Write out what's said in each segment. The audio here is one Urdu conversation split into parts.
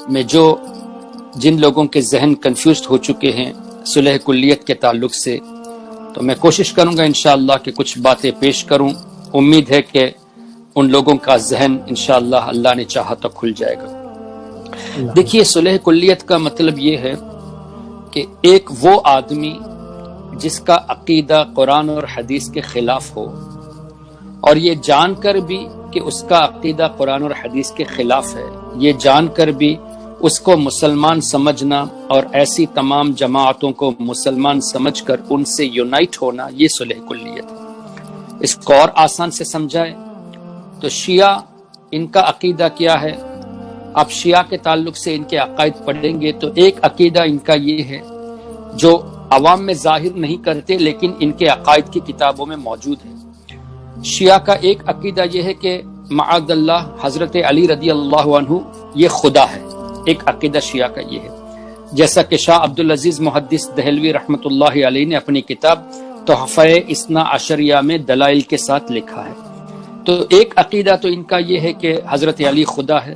میں جن لوگوں کے ذہن کنفیوزڈ ہو چکے ہیں صلح کلیت کے تعلق سے، تو میں کوشش کروں گا انشاءاللہ کہ کچھ باتیں پیش کروں. امید ہے کہ ان لوگوں کا ذہن انشاءاللہ اللہ نے چاہا تو کھل جائے گا. دیکھیے، صلح کلیت کا مطلب یہ ہے کہ ایک وہ آدمی جس کا عقیدہ قرآن اور حدیث کے خلاف ہو، اور یہ جان کر بھی کہ اس کا عقیدہ قرآن اور حدیث کے خلاف ہے، یہ جان کر بھی اس کو مسلمان سمجھنا اور ایسی تمام جماعتوں کو مسلمان سمجھ کر ان سے یونائٹ ہونا، یہ صلح کلیت ہے. اس کو اور آسان سے سمجھائے تو شیعہ، ان کا عقیدہ کیا ہے؟ آپ شیعہ کے تعلق سے ان کے عقائد پڑھیں گے تو ایک عقیدہ ان کا یہ ہے جو عوام میں ظاہر نہیں کرتے لیکن ان کے عقائد کی کتابوں میں موجود ہے. شیعہ کا ایک عقیدہ یہ ہے کہ معاذ اللہ حضرت علی رضی اللہ عنہ یہ خدا ہے. ایک عقیدہ شیعہ کا یہ ہے، جیسا کہ شاہ عبدالعزیز محدث دہلوی رحمۃ اللہ علیہ نے اپنی کتاب تحفہ اثنا عشریہ میں دلائل کے ساتھ لکھا ہے. تو ایک عقیدہ تو ان کا یہ ہے کہ حضرت علی خدا ہے.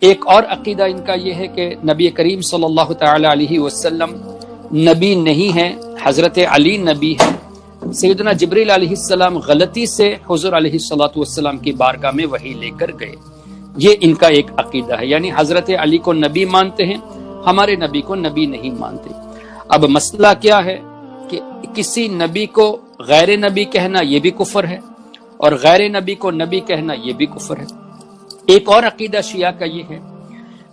ایک اور عقیدہ ان کا یہ ہے کہ نبی کریم صلی اللہ تعالی علیہ وسلم نبی نہیں ہے، حضرت علی نبی ہے. سیدنا جبریل علیہ السلام غلطی سے حضور علیہ الصلوۃ والسلام کی بارگاہ میں وحی لے کر گئے. یہ ان کا ایک عقیدہ ہے، یعنی حضرت علی کو نبی مانتے ہیں، ہمارے نبی کو نبی نہیں مانتے. اب مسئلہ کیا ہے کہ کسی نبی کو غیر نبی کہنا یہ بھی کفر ہے، اور غیر نبی کو نبی کہنا یہ بھی کفر ہے. ایک اور عقیدہ شیعہ کا یہ ہے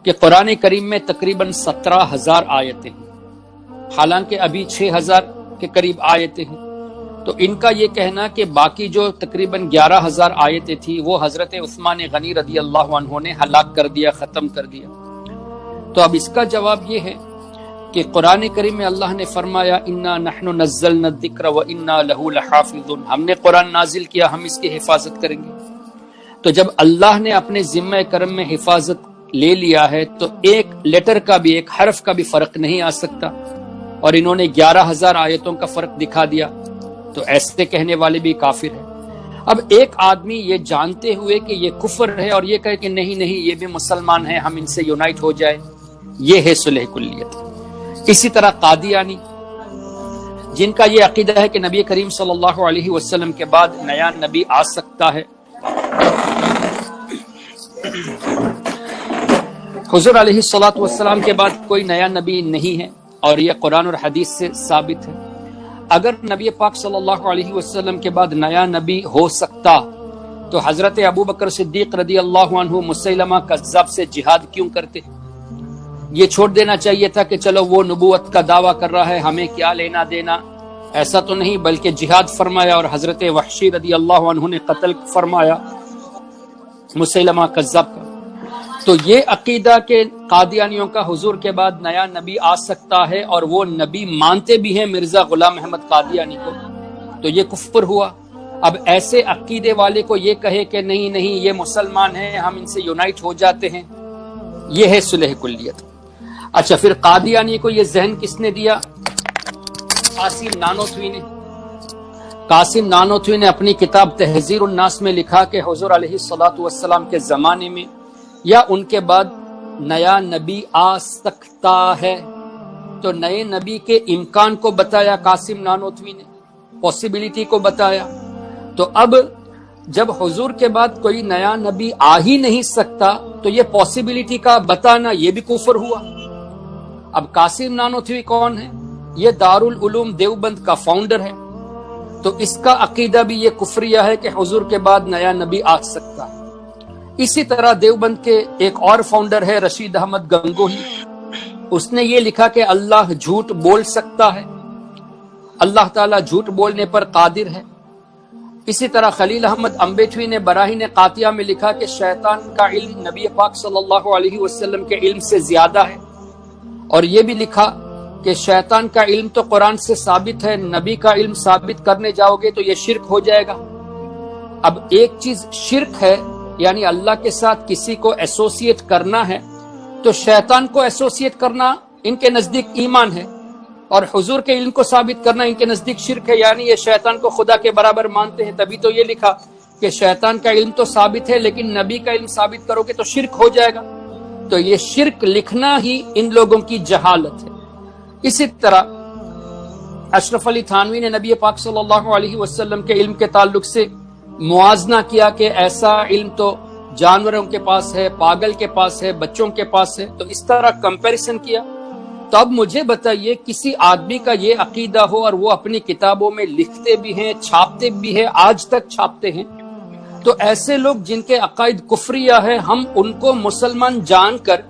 کہ قرآن کریم میں تقریباً 17,000 آیتیں ہیں، حالانکہ ابھی 6,000 کے قریب آیتیں ہیں. تو ان کا یہ کہنا کہ باقی جو تقریباً 11,000 آیتیں تھی وہ حضرت عثمان غنی رضی اللہ عنہ نے ہلاک کر دیا، ختم کر دیا. تو اب اس کا جواب یہ ہے کہ قرآن کریم میں اللہ نے فرمایا انا نحن نزلنا الذکر وانا لہ لحافظون، ہم نے قرآن نازل کیا، ہم اس کی حفاظت کریں گے. تو جب اللہ نے اپنے ذمہ کرم میں حفاظت لے لیا ہے تو ایک لیٹر کا بھی، ایک حرف کا بھی فرق نہیں آ سکتا، اور انہوں نے 11,000 آیتوں کا فرق دکھا دیا، تو ایسے کہنے والے بھی کافر ہیں. اب ایک آدمی یہ جانتے ہوئے کہ یہ کفر ہے اور یہ کہے کہ نہیں یہ بھی مسلمان ہیں، ہم ان سے یونائٹ ہو جائے، یہ ہے صلح کلیت. اسی طرح قادیانی، جن کا یہ عقیدہ ہے کہ نبی کریم صلی اللہ علیہ وسلم کے بعد نیا نبی آ سکتا ہے. حضور علیہ الصلوۃ والسلام کے بعد کوئی نیا نبی نہیں ہے، اور یہ قرآن اور حدیث سے ثابت ہے. اگر نبی پاک صلی اللہ علیہ وسلم کے بعد نیا نبی ہو سکتا تو حضرت ابوبکر صدیق رضی اللہ عنہ مسیلمہ کذاب سے جہاد کیوں کرتے؟ یہ چھوڑ دینا چاہیے تھا کہ چلو وہ نبوت کا دعویٰ کر رہا ہے، ہمیں کیا لینا دینا. ایسا تو نہیں، بلکہ جہاد فرمایا اور حضرت وحشی رضی اللہ عنہ نے قتل فرمایا مسیلمہ کذاب کا. تو یہ عقیدہ کہ قادیانیوں کا حضور کے بعد نیا نبی آ سکتا ہے اور وہ نبی مانتے بھی ہیں مرزا غلام محمد قادیانی کو، تو یہ کفر ہوا. اب ایسے عقیدے والے کو یہ کہے کہ نہیں یہ مسلمان ہیں، ہم ان سے یونائٹ ہو جاتے ہیں، یہ ہے صلح کلیت. اچھا، پھر قادیانی کو یہ ذہن کس نے دیا؟ قاسم نانوتوی نے. قاسم نانوتوی نے اپنی کتاب تحذیر الناس میں لکھا کہ حضور علیہ الصلوۃ والسلام کے زمانے میں یا ان کے بعد نیا نبی آ سکتا ہے. تو نئے نبی کے امکان کو بتایا قاسم نانوتوی نے، پاسبلٹی کو بتایا. تو اب جب حضور کے بعد کوئی نیا نبی آ ہی نہیں سکتا تو یہ پاسبلٹی کا بتانا یہ بھی کفر ہوا. اب قاسم نانوتوی کون ہے؟ یہ دارالعلوم دیوبند کا فاؤنڈر ہے. تو اس کا عقیدہ بھی یہ کفریہ ہے کہ حضور کے بعد نیا نبی آ سکتا ہے. اسی طرح دیوبند کے ایک اور فاؤنڈر ہے رشید احمد گنگوہی، اس نے یہ لکھا کہ اللہ جھوٹ بول سکتا ہے، اللہ تعالیٰ جھوٹ بولنے پر قادر ہے. اسی طرح خلیل احمد امبیٹوی نے براہین قاطعہ میں لکھا کہ شیطان کا علم نبی پاک صلی اللہ علیہ وسلم کے علم سے زیادہ ہے، اور یہ بھی لکھا کہ شیطان کا علم تو قرآن سے ثابت ہے، نبی کا علم ثابت کرنے جاؤ گے تو یہ شرک ہو جائے گا. اب ایک چیز شرک ہے، یعنی اللہ کے ساتھ کسی کو ایسوسیٹ کرنا ہے، تو شیطان کو ایسوسیٹ کرنا ان کے نزدیک ایمان ہے، اور حضور کے علم کو ثابت کرنا ان کے نزدیک شرک ہے، یعنی یہ شیطان کو خدا کے برابر مانتے ہیں. تبھی تو یہ لکھا کہ شیطان کا علم تو ثابت ہے لیکن نبی کا علم ثابت کرو گے تو شرک ہو جائے گا. تو یہ شرک لکھنا ہی ان لوگوں کی جہالت ہے۔ اسی طرح اشرف علی تھانوی نے نبی پاک صلی اللہ علیہ وسلم کے علم کے تعلق سے موازنہ کیا کہ ایسا علم تو جانوروں کے پاس ہے، پاگل کے پاس ہے، بچوں کے پاس ہے، تو اس طرح کمپیریزن کیا۔ تو اب مجھے بتائیے کسی آدمی کا یہ عقیدہ ہو اور وہ اپنی کتابوں میں لکھتے بھی ہیں، چھاپتے بھی ہیں، آج تک چھاپتے ہیں، تو ایسے لوگ جن کے عقائد کفریہ ہے، ہم ان کو مسلمان جان کر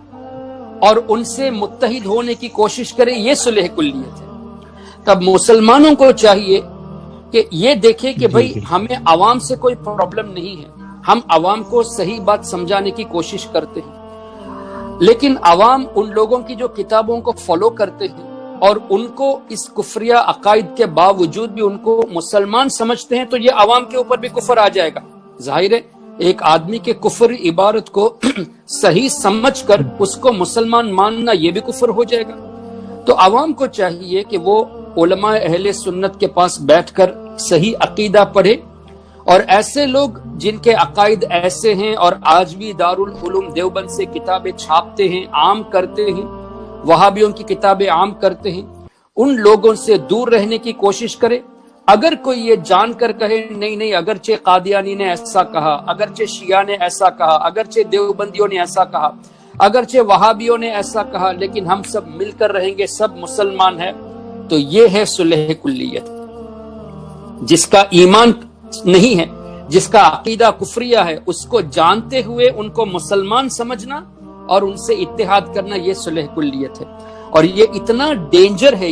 اور ان سے متحد ہونے کی کوشش کریں، یہ صلح کلیت ہے۔ تب مسلمانوں کو چاہیے کہ یہ دیکھیں کہ بھئی ہمیں عوام سے کوئی پرابلم نہیں ہے، ہم عوام کو صحیح بات سمجھانے کی کوشش کرتے ہیں، لیکن عوام ان لوگوں کی جو کتابوں کو فالو کرتے ہیں اور ان کو اس کفریہ عقائد کے باوجود بھی ان کو مسلمان سمجھتے ہیں، تو یہ عوام کے اوپر بھی کفر آ جائے گا۔ ظاہر ہے ایک آدمی کے کفر عبارت کو صحیح سمجھ کر اس کو مسلمان ماننا یہ بھی کفر ہو جائے گا۔ تو عوام کو چاہیے کہ وہ علماء اہل سنت کے پاس بیٹھ کر صحیح عقیدہ پڑھے، اور ایسے لوگ جن کے عقائد ایسے ہیں اور آج بھی دارالعلوم دیوبند سے کتابیں چھاپتے ہیں، عام کرتے ہیں، وہابیوں کی کتابیں عام کرتے ہیں، ان لوگوں سے دور رہنے کی کوشش کرے۔ اگر کوئی یہ جان کر کہے نہیں اگرچہ قادیانی نے ایسا کہا، اگرچہ شیعہ نے ایسا کہا، اگرچہ دیوبندیوں نے ایسا کہا، اگرچہ وہابیوں نے ایسا کہا، لیکن ہم سب مل کر رہیں گے، سب مسلمان ہیں، تو یہ ہے صلح کلیت۔ جس کا ایمان نہیں ہے، جس کا عقیدہ کفریہ ہے، اس کو جانتے ہوئے ان کو مسلمان سمجھنا اور ان سے اتحاد کرنا، یہ صلح کلیت ہے۔ اور یہ اتنا ڈینجر ہے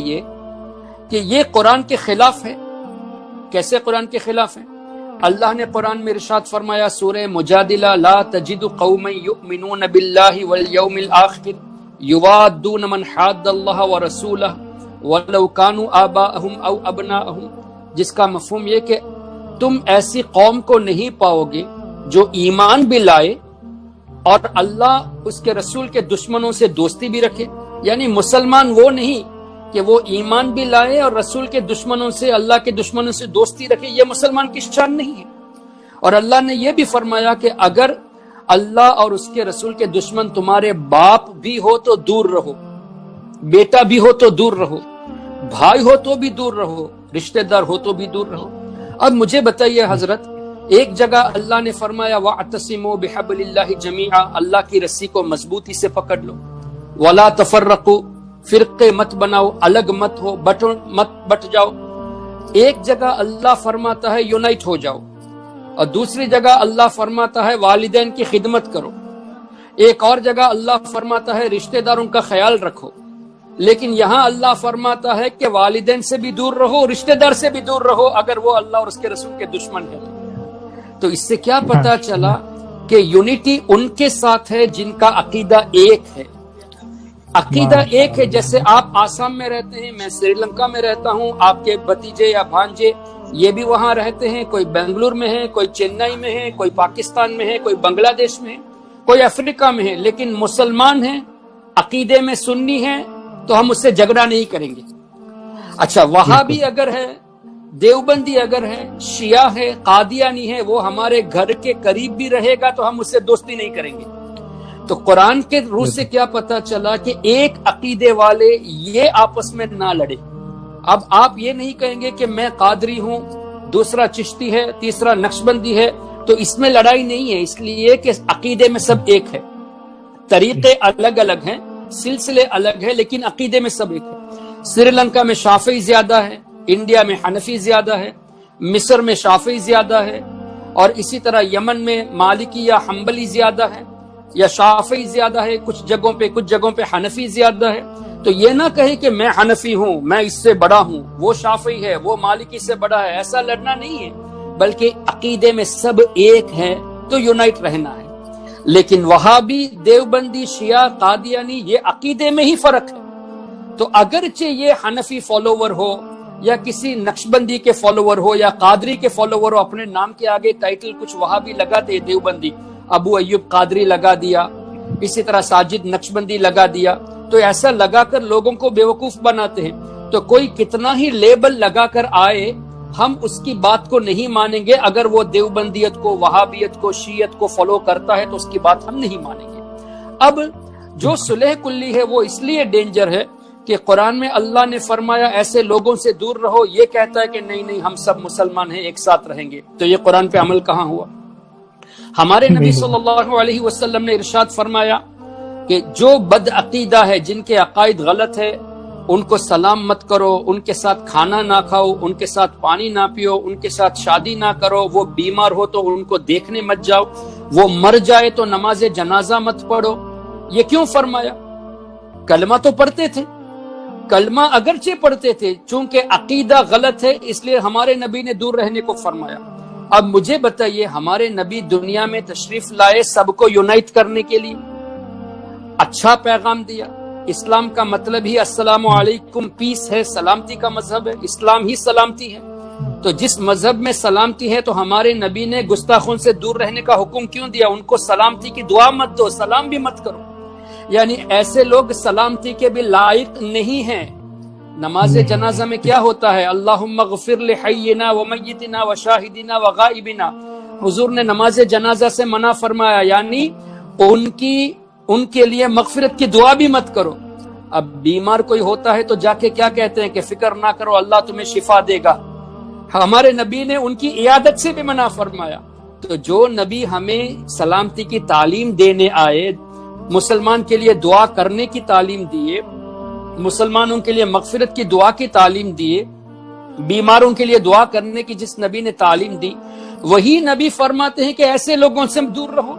کہ یہ قرآن کے خلاف ہے۔ کیسے قرآن کے خلاف ہے؟ اللہ نے قرآن میں ارشاد فرمایا سورہ مجادلہ، لا تجد قوما یؤمنون باللہ والیوم الآخر یوادون من حاد اللہ ورسولہ ولو كانوا آباءهم او ابناءهم، جس کا مفہوم یہ کہ تم ایسی قوم کو نہیں پاؤ گے جو ایمان بھی لائے اور اللہ اس کے رسول کے دشمنوں سے دوستی بھی رکھے۔ یعنی مسلمان وہ نہیں کہ وہ ایمان بھی لائے اور رسول کے دشمنوں سے، اللہ کے دشمنوں سے دوستی رکھے، یہ مسلمان کی شان نہیں ہے۔ اور اللہ نے یہ بھی فرمایا کہ اگر اللہ اور اس کے رسول کے دشمن تمہارے باپ بھی ہو تو دور رہو، بیٹا بھی ہو تو دور رہو، بھائی ہو تو بھی دور رہو، رشتہ دار ہو تو بھی دور رہو۔ اب مجھے بتائیے حضرت، ایک جگہ اللہ نے فرمایا وَاعْتَصِمُوا بِحَبْلِ اللَّهِ جَمِيعًا، اللہ کی رسی کو مضبوطی سے پکڑ لو، وَلَا تَفَرَّقُوا، فرقے مت بناؤ، الگ مت ہو، مت بٹ جاؤ۔ ایک جگہ اللہ فرماتا ہے یونائٹ ہو جاؤ، اور دوسری جگہ اللہ فرماتا ہے والدین کی خدمت کرو، ایک اور جگہ اللہ فرماتا ہے رشتہ داروں کا خیال رکھو، لیکن یہاں اللہ فرماتا ہے کہ والدین سے بھی دور رہو، رشتہ دار سے بھی دور رہو اگر وہ اللہ اور اس کے رسول کے دشمن ہیں۔ تو اس سے کیا پتا چلا کہ یونٹی ان کے ساتھ ہے جن کا عقیدہ ایک ہے۔ عقیدہ ایک ہے، جیسے آپ آسام میں رہتے ہیں، میں سری لنکا میں رہتا ہوں، آپ کے بھتیجے یا بھانجے یہ بھی وہاں رہتے ہیں، کوئی بنگلور میں ہے، کوئی چنئی میں ہے، کوئی پاکستان میں ہے، کوئی بنگلہ دیش میں ہے، کوئی افریقہ میں ہے، لیکن مسلمان ہیں، عقیدے میں سنی ہیں، تو ہم اس سے جھگڑا نہیں کریں گے۔ اچھا وہابی اگر ہے، دیوبندی اگر ہے، شیعہ ہے، قادیانی ہے، وہ ہمارے گھر کے قریب بھی رہے گا تو ہم اس سے دوستی نہیں کریں گے۔ تو قرآن کے روح سے کیا پتا چلا کہ ایک عقیدے والے یہ آپس میں نہ لڑے۔ اب آپ یہ نہیں کہیں گے کہ میں قادری ہوں، دوسرا چشتی ہے، تیسرا نقشبندی ہے، تو اس میں لڑائی نہیں ہے، اس لیے کہ عقیدے میں سب ایک ہے، طریقے الگ الگ ہیں، سلسلے الگ ہیں، لیکن عقیدے میں سب ایک ہے۔ سری لنکا میں شافعی زیادہ ہے، انڈیا میں حنفی زیادہ ہے، مصر میں شافعی زیادہ ہے، اور اسی طرح یمن میں مالکی یا حنبلی زیادہ ہے، یا شافعی زیادہ ہے، کچھ جگہوں پہ حنفی زیادہ ہے۔ تو یہ نہ کہے کہ میں حنفی ہوں، میں اس سے بڑا ہوں، وہ شافعی ہے، وہ مالکی سے بڑا ہے، ایسا لڑنا نہیں ہے، بلکہ عقیدے میں سب ایک ہے تو یونائٹ رہنا ہے۔ لیکن وہابی، دیوبندی، شیعہ، قادیانی، یہ عقیدے میں ہی فرق ہے۔ تو اگرچہ یہ حنفی فالوور ہو یا کسی نقشبندی کے فالوور ہو یا قادری کے فالوور ہو، اپنے نام کے آگے ٹائٹل کچھ وہابی لگاتے، دیوبندی ابو ایوب قادری لگا دیا، اسی طرح ساجد نقشبندی لگا دیا، تو ایسا لگا کر لوگوں کو بیوقوف بناتے ہیں۔ تو کوئی کتنا ہی لیبل لگا کر آئے، ہم اس کی بات کو نہیں مانیں گے۔ اگر وہ دیوبندیت کو، وہابیت کو، شیعت کو فالو کرتا ہے تو اس کی بات ہم نہیں مانیں گے۔ اب جو صلح کلی ہے وہ اس لیے ڈینجر ہے کہ قرآن میں اللہ نے فرمایا ایسے لوگوں سے دور رہو، یہ کہتا ہے کہ نہیں ہم سب مسلمان ہیں، ایک ساتھ رہیں گے، تو یہ قرآن پہ عمل کہاں ہوا؟ ہمارے نبی صلی اللہ علیہ وسلم نے ارشاد فرمایا کہ جو بد عقیدہ ہے، جن کے عقائد غلط ہے، ان کو سلام مت کرو، ان کے ساتھ کھانا نہ کھاؤ، ان کے ساتھ پانی نہ پیو، ان کے ساتھ شادی نہ کرو، وہ بیمار ہو تو ان کو دیکھنے مت جاؤ، وہ مر جائے تو نماز جنازہ مت پڑھو۔ یہ کیوں فرمایا؟ کلمہ تو پڑھتے تھے، کلمہ اگرچہ پڑھتے تھے، چونکہ عقیدہ غلط ہے اس لیے ہمارے نبی نے دور رہنے کو فرمایا۔ اب مجھے بتائیے، ہمارے نبی دنیا میں تشریف لائے سب کو یونائٹ کرنے کے لیے، اچھا پیغام دیا۔ اسلام کا مطلب ہی السلام علیکم، پیس ہے، سلامتی کا مذہب ہے، اسلام ہی سلامتی ہے۔ تو جس مذہب میں سلامتی ہے تو ہمارے نبی نے گستاخوں سے دور رہنے کا حکم کیوں دیا؟ ان کو سلامتی کی دعا مت دو، سلام بھی مت کرو۔ یعنی ایسے لوگ سلامتی کے بھی لائق نہیں ہیں۔ نماز جنازہ میں کیا ہوتا ہے؟ اللہم اغفر لحینا ومیتنا وشاہدنا وغائبنا۔ حضور نے نماز جنازہ سے منع فرمایا، یعنی ان کے لیے مغفرت کی دعا بھی مت کرو۔ اب بیمار کوئی ہوتا ہے تو جا کے کیا کہتے ہیں کہ فکر نہ کرو، اللہ تمہیں شفا دے گا۔ ہمارے نبی نے ان کی عیادت سے بھی منع فرمایا۔ تو جو نبی ہمیں سلامتی کی تعلیم دینے آئے، مسلمان کے لیے دعا کرنے کی تعلیم دیے، مسلمانوں کے لیے مغفرت کی دعا کی تعلیم دیے، بیماروں کے لیے دعا کرنے کی جس نبی نے تعلیم دی، وہی نبی فرماتے ہیں کہ ایسے لوگوں سے دور رہو۔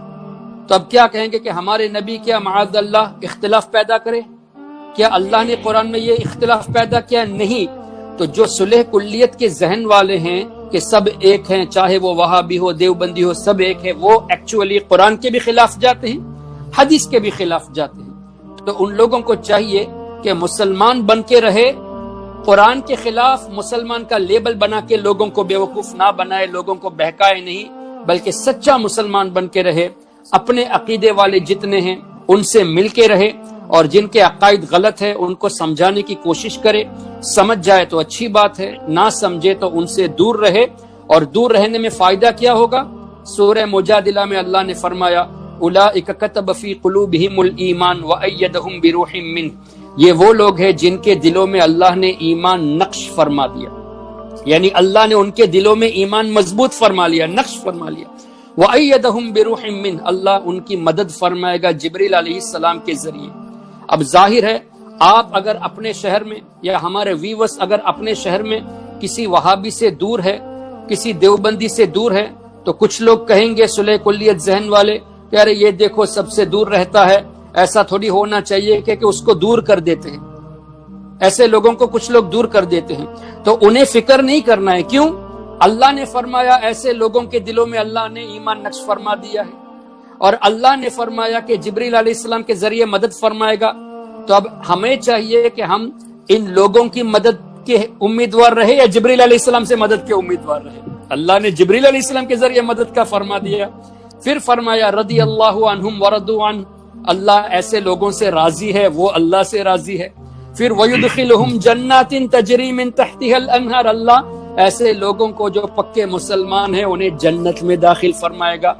تو اب کیا کہیں گے کہ ہمارے نبی کیا معاذ اللہ اختلاف پیدا کرے؟ کیا اللہ نے قرآن میں یہ اختلاف پیدا کیا؟ نہیں۔ تو جو صلح کلیت کے ذہن والے ہیں کہ سب ایک ہیں، چاہے وہ وہابی ہو، دیوبندی ہو، سب ایک ہے، وہ ایکچولی قرآن کے بھی خلاف جاتے ہیں، حدیث کے بھی خلاف جاتے ہیں۔ تو ان لوگوں کو چاہیے کہ مسلمان بن کے رہے، قرآن کے خلاف مسلمان کا لیبل بنا کے لوگوں کو بیوقوف نہ بنائے، لوگوں کو بہکائے نہیں، بلکہ سچا مسلمان بن کے رہے، اپنے عقیدے والے جتنے ہیں ان سے مل کے رہے، اور جن کے عقائد غلط ہے ان کو سمجھانے کی کوشش کرے، سمجھ جائے تو اچھی بات ہے، نہ سمجھے تو ان سے دور رہے۔ اور دور رہنے میں فائدہ کیا ہوگا؟ سورہ مجادلہ میں اللہ نے فرمایا اولئک کتب فی قلوبہم الایمان وایدہم بروح منہ، یہ وہ لوگ ہیں جن کے دلوں میں اللہ نے ایمان نقش فرما دیا، یعنی اللہ نے ان کے دلوں میں ایمان مضبوط فرما لیا، نقش فرما لیا۔ وَأَيَّدَهُمْ بِرُوحٍ مِّنْ، اللہ ان کی مدد فرمائے گا جبریل علیہ السلام کے ذریعے۔ اب ظاہر ہے آپ اگر اپنے شہر میں، یا ہمارے ویورز اگر اپنے شہر میں کسی وہابی سے دور ہے، کسی دیوبندی سے دور ہے، تو کچھ لوگ کہیں گے صلح کلیت ذہن والے کہ ارے یہ دیکھو سب سے دور رہتا ہے، ایسا تھوڑی ہونا چاہیے کہ اس کو دور کر دیتے ہیں۔ ایسے لوگوں کو کچھ لوگ دور کر دیتے ہیں، تو انہیں فکر نہیں کرنا ہے۔ کیوں؟ اللہ نے فرمایا ایسے لوگوں کے دلوں میں اللہ نے ایمان نقش فرما دیا ہے، اور اللہ نے فرمایا کہ جبریل علیہ السلام کے ذریعے مدد فرمائے گا۔ تو اب ہمیں چاہیے کہ ہم ان لوگوں کی مدد کے امیدوار رہے یا جبریل علیہ السلام سے مدد کے امیدوار رہے؟ اللہ نے جبریل علیہ السلام کے ذریعے مدد کا فرما دیا، پھر فرمایا رضی اللہ عنہم ورضوا عنہ، اللہ ایسے لوگوں سے راضی ہے، وہ اللہ سے راضی ہے۔ پھر وَيُدْخِلُهُمْ جَنَّاتٍ تَجْرِي مِن تَحْتِهَا الْأَنْهَارُ، اللہ ایسے لوگوں کو جو پکے مسلمان ہیں انہیں جنت میں داخل فرمائے گا۔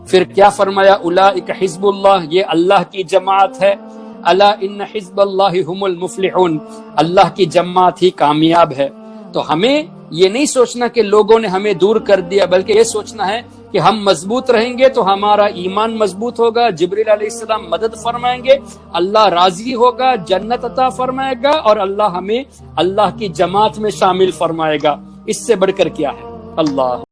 پھر کیا فرمایا؟ اولئک حزب اللہ، یہ اللہ کی جماعت ہے۔ الا ان حزب اللہ هم المفلحون، اللہ کی جماعت ہی کامیاب ہے۔ تو ہمیں یہ نہیں سوچنا کہ لوگوں نے ہمیں دور کر دیا، بلکہ یہ سوچنا ہے کہ ہم مضبوط رہیں گے تو ہمارا ایمان مضبوط ہوگا، جبریل علیہ السلام مدد فرمائیں گے، اللہ راضی ہوگا، جنت عطا فرمائے گا، اور اللہ ہمیں اللہ کی جماعت میں شامل فرمائے گا۔ اس سے بڑھ کر کیا ہے؟ اللہ